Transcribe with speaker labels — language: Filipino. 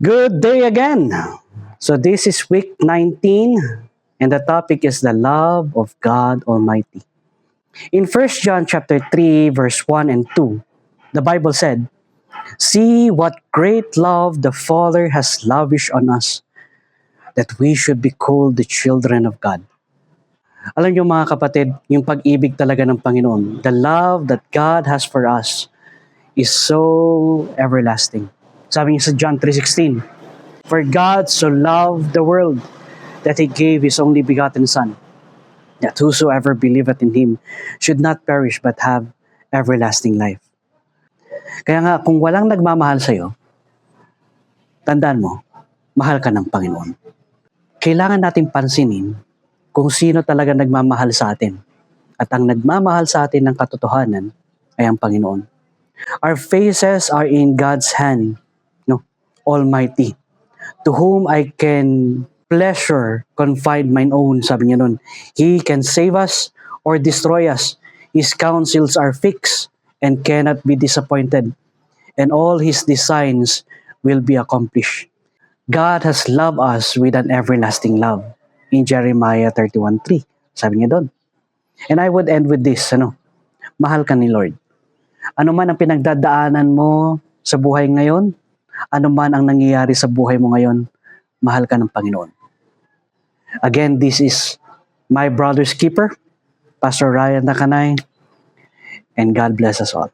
Speaker 1: Good day again. So this is week 19 and the topic is the love of God Almighty. In 1 John chapter 3 verse 1 and 2, the Bible said, "See what great love the Father has lavished on us, that we should be called the children of God." Alam niyo mga kapatid, yung pag-ibig talaga ng Panginoon, the love that God has for us is so everlasting. Sabi niya sa John 3:16, "For God so loved the world that He gave His only begotten Son, that whosoever believeth in Him should not perish but have everlasting life." Kaya nga, kung walang nagmamahal sa'yo, tandaan mo, mahal ka ng Panginoon. Kailangan natin pansinin kung sino talaga nagmamahal sa atin. At ang nagmamahal sa atin ng katotohanan ay ang Panginoon. Our faces are in God's hand, no? Almighty, to whom I can pleasure confide mine own, sabi niya nun. He can save us or destroy us. His counsels are fixed and cannot be disappointed, and all His designs will be accomplished. God has loved us with an everlasting love. In Jeremiah 31:3, sabi niya doon. And I would end with this, mahal ka ni Lord. Ano man ang pinagdadaanan mo sa buhay ngayon, ano man ang nangyayari sa buhay mo ngayon, mahal ka ng Panginoon. Again, this is my brother's keeper, Pastor Ryan Nakanay, and God bless us all.